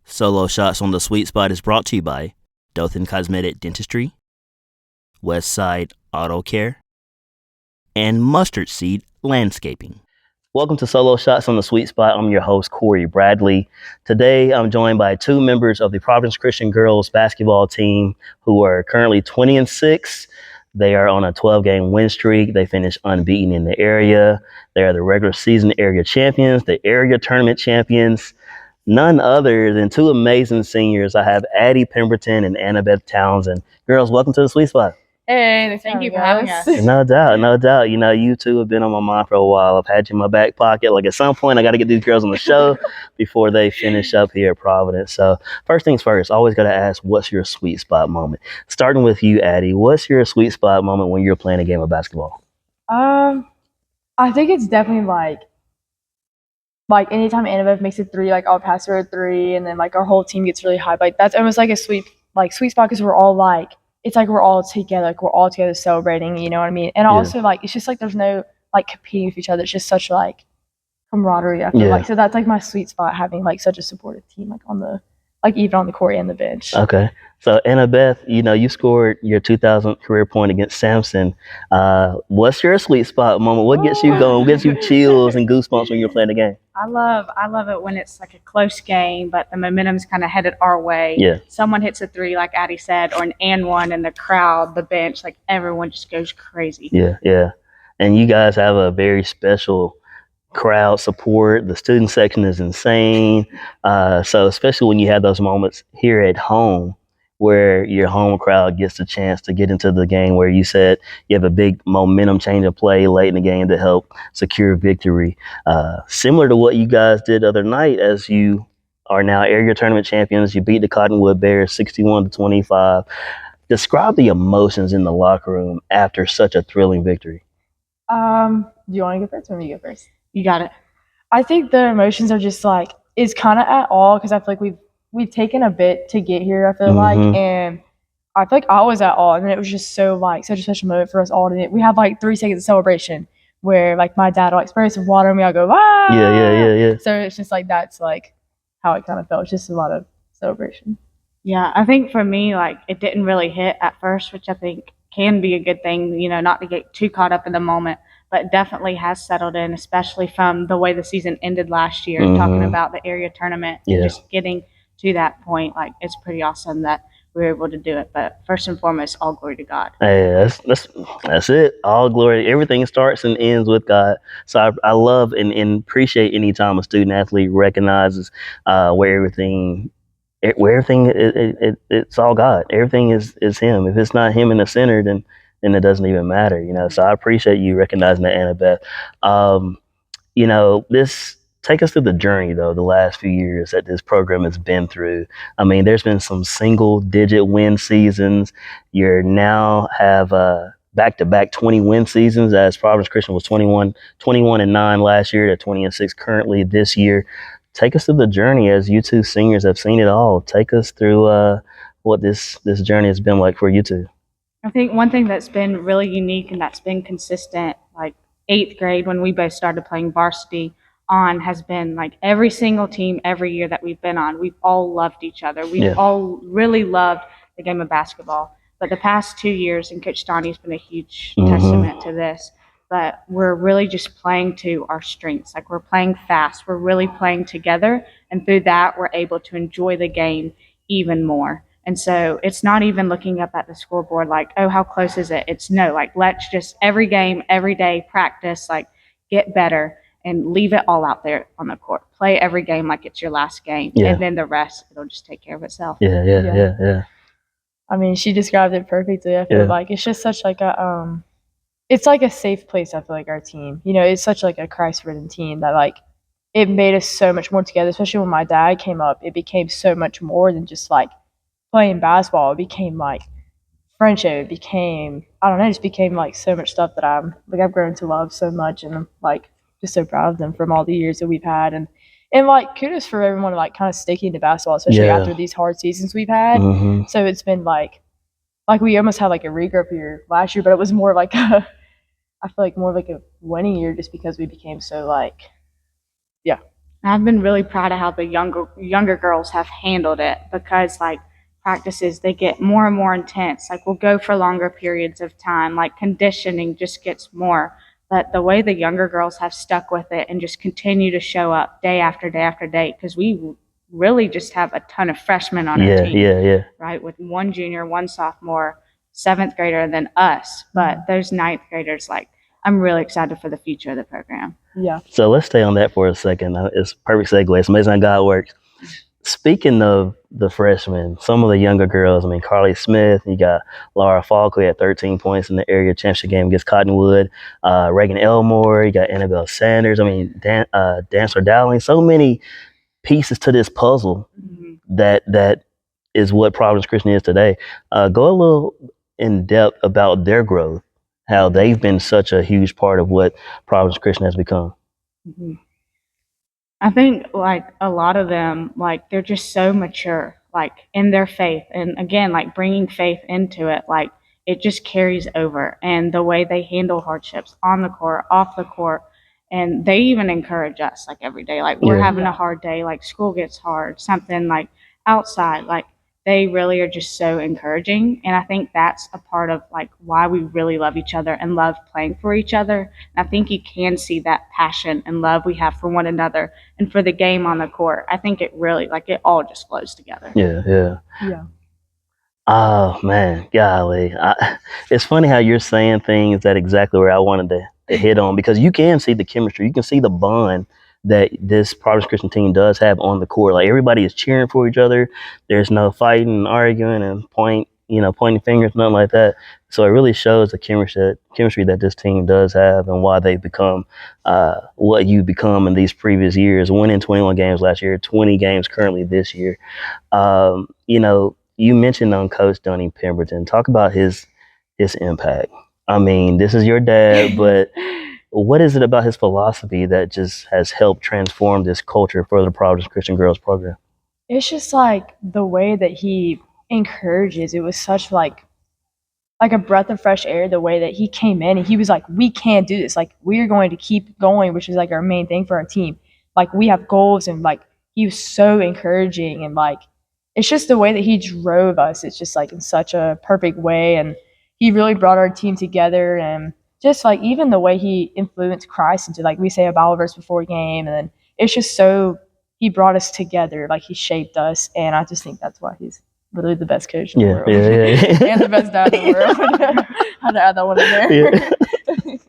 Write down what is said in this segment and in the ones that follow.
Solo Shots on the Sweet Spot is brought to you by Dothan Cosmetic Dentistry, Westside Auto Care, and Mustard Seed Landscaping. Welcome to Solo Shots on the Sweet Spot. I'm your host, Corey Bradley. Today, I'm joined by two members of the Providence Christian girls basketball team who are currently 20-6. They are on a 12-game win streak. They finished unbeaten in the area. They are the regular season area champions, the area tournament champions. None other than two amazing seniors. I have Addie Pemberton and Annabeth Townsend. Girls, welcome to the Sweet Spot. Hey, thank you for having us. No doubt, no doubt. You know, you two have been on my mind for a while. I've had you in my back pocket. Like, at some point, I got to get these girls on the show before they finish up here at Providence. So, first things first, always got to ask, what's your sweet spot moment? Starting with you, Addie, what's your sweet spot moment when you're playing a game of basketball? I think it's definitely like anytime Annabeth makes a three, like I'll pass her a three, and then like our whole team gets really hyped. Like that's almost like a sweet spot because we're all like, it's like we're all together, like we're all together celebrating. You know what I mean? And also like it's just like there's no like competing with each other. It's just such like camaraderie. I feel like so that's like my sweet spot, having like such a supportive team, like on the even on the court and the bench. Okay. So, Annabeth, you know, you scored your 2000 career point against Samson. What's your sweet spot moment? What gets you going? What gets you chills and goosebumps when you're playing the game? I love it when it's like a close game, but the momentum's kind of headed our way. Yeah. Someone hits a three, like Addie said, or an and one, and the crowd, the bench, like everyone just goes crazy. Yeah. And you guys have a very special crowd support. The student section is insane. So especially when you have those moments here at home where your home crowd gets a chance to get into the game, where you said you have a big momentum change of play late in the game to help secure victory. Similar to what you guys did the other night, as you are now area tournament champions. You beat the Cottonwood Bears 61-25. Describe the emotions in the locker room after such a thrilling victory. Do you want to go first or me go first? You got it. I think the emotions are just like, it's kind of at all, because I feel like we've taken a bit to get here, I feel like, and I feel like I was at all, and then it was just so like such a special moment for us all. And we have like 3 seconds of celebration where like my dad will like spray some water on me, I'll go ah. Yeah. So it's just like that's like how it kind of felt. It's just a lot of celebration. Yeah, I think for me, like it didn't really hit at first, which I think can be a good thing, you know, not to get too caught up in the moment, but definitely has settled in, especially from the way the season ended last year, talking about the area tournament and just getting to that point. Like, it's pretty awesome that we were able to do it. But first and foremost, all glory to God. Hey, that's it. All glory. Everything starts and ends with God. So I love and appreciate any time a student athlete recognizes where everything it's all God. Everything is Him. If it's not Him in the center, then it doesn't even matter, you know. So I appreciate you recognizing that, Annabeth. You know, take us through the journey, though, the last few years that this program has been through. I mean, there's been some single-digit win seasons. You now have back-to-back 20-win seasons, as Providence Christian was 21-9 last year, to 20-6 currently this year. Take us through the journey, as you two seniors have seen it all. Take us through what this journey has been like for you two. I think one thing that's been really unique and that's been consistent, like 8th grade when we both started playing varsity on, has been like every single team every year that we've been on, we've all loved each other. We've all really loved the game of basketball. But the past 2 years, and Coach Donnie's been a huge testament to this, but we're really just playing to our strengths. Like, we're playing fast. We're really playing together. And through that, we're able to enjoy the game even more. And so it's not even looking up at the scoreboard like, oh, how close is it? It's no, like, let's just every game, every day, practice, like, get better and leave it all out there on the court. Play every game like it's your last game. Yeah. And then the rest, it'll just take care of itself. Yeah. I mean, she described it perfectly. I feel like it's just such like a it's like a safe place. I feel like our team, you know, it's such like a Christ-ridden team that like it made us so much more together. Especially when my dad came up, it became so much more than just like playing basketball. It became like friendship. It became, I don't know, it just became like so much stuff that I've grown to love so much, and I'm like just so proud of them from all the years that we've had, and like kudos for everyone like kind of sticking to basketball, especially after these hard seasons we've had. So it's been like we almost had like a regroup year last year, but it was more like I feel like more like a winning year, just because we became so like And I've been really proud of how the younger girls have handled it, because like practices, they get more and more intense. Like we'll go for longer periods of time. Like conditioning just gets more. But the way the younger girls have stuck with it and just continue to show up day after day after day, because we really just have a ton of freshmen on our team. Yeah. Right, with one junior, one sophomore, seventh grader, and then us. But those ninth graders, like I'm really excited for the future of the program. Yeah. So let's stay on that for a second. It's a perfect segue. It's amazing how God works. Speaking of the freshmen, some of the younger girls, I mean, Carly Smith, you got Laura Falk, who had 13 points in the area championship game against Cottonwood, Reagan Elmore, you got Annabeth Sanders, I mean, Dancer Dowling, so many pieces to this puzzle that is what Providence Christian is today. Go a little in depth about their growth, how they've been such a huge part of what Providence Christian has become. I think like a lot of them, like they're just so mature, like in their faith. And again, like bringing faith into it, like it just carries over. And the way they handle hardships on the court, off the court, and they even encourage us like every day. Like we're having a hard day, like school gets hard, something like outside, like they really are just so encouraging. And I think that's a part of like why we really love each other and love playing for each other. And I think you can see that passion and love we have for one another and for the game on the court. I think it really, like, it all just flows together. Yeah. Yeah. Oh man, golly. It's funny how you're saying things that exactly where I wanted to hit on, because you can see the chemistry. You can see the bond that this Providence Christian team does have on the court. Like everybody is cheering for each other. There's no fighting and arguing and pointing fingers, nothing like that. So it really shows the chemistry that this team does have and why they've become what you've become in these previous years. Winning 21 games last year, 20 games currently this year. You mentioned on Coach Dunning Pemberton. Talk about his impact. I mean, this is your dad, but what is it about his philosophy that just has helped transform this culture for the Providence Christian Girls program? It's just like the way that he encourages. It was such like a breath of fresh air, the way that he came in and he was like, we can't do this. Like, we're going to keep going, which is like our main thing for our team. Like, we have goals, and like, he was so encouraging, and like, it's just the way that he drove us. It's just like in such a perfect way. And he really brought our team together, and just like even the way he influenced Christ into, like, we say a Bible verse before a game. And then it's just so, he brought us together. Like, he shaped us. And I just think that's why he's literally the best coach in the world. Yeah. And the best dad in the world. Had to add that one in there.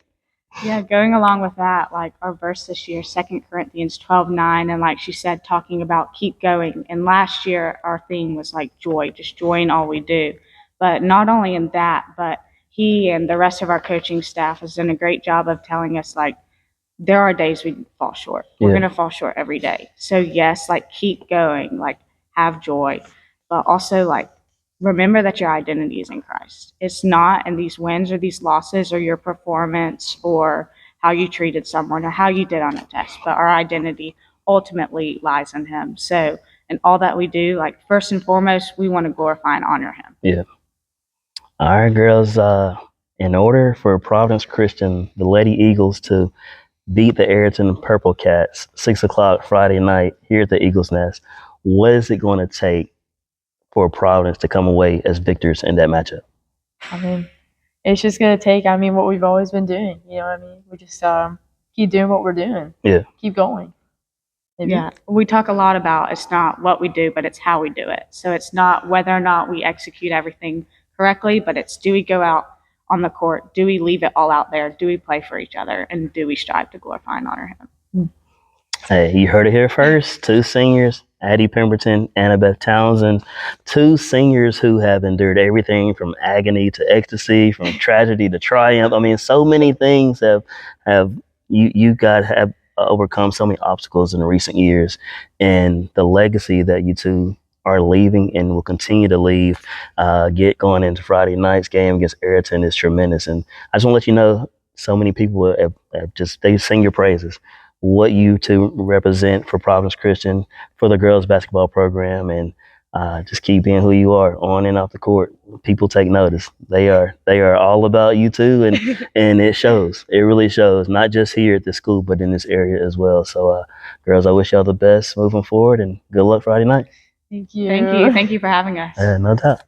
Yeah, going along with that, like our verse this year, 2 Corinthians 12:9, and like she said, talking about keep going. And last year, our theme was like joy, just joy in all we do. But not only in that, but he and the rest of our coaching staff has done a great job of telling us, like, there are days we fall short. We're going to fall short every day. So yes, like keep going, like have joy, but also like remember that your identity is in Christ. It's not in these wins or these losses or your performance or how you treated someone or how you did on a test, but our identity ultimately lies in him. So in all that we do, like first and foremost, we want to glorify and honor him. Yeah. All right, girls. In order for Providence Christian, the Lady Eagles, to beat the Ayrton Purple Cats 6 o'clock Friday night here at the Eagles Nest, what is it going to take for Providence to come away as victors in that matchup? I mean, it's just going to take, what we've always been doing. You know what I mean? We just keep doing what we're doing. Yeah. Keep going. Maybe. Yeah. We talk a lot about it's not what we do, but it's how we do it. So it's not whether or not we execute everything correctly, but it's do we go out on the court? Do we leave it all out there? Do we play for each other? And do we strive to glorify and honor him? Hey, you heard it here first. 2 seniors, Addie Pemberton, Annabeth Townsend, 2 seniors who have endured everything from agony to ecstasy, from tragedy to triumph. I mean, so many things have overcome so many obstacles in recent years, and the legacy that you two are leaving and will continue to leave, get going into Friday night's game against Ayrton is tremendous. And I just want to let you know, so many people they sing your praises. What you two represent for Providence Christian, for the girls basketball program, and Just keep being who you are on and off the court. People take notice. They are all about you too, and it shows. It really shows, not just here at the school, but in this area as well. So, girls, I wish y'all the best moving forward, and good luck Friday night. Thank you. Thank you for having us. No doubt.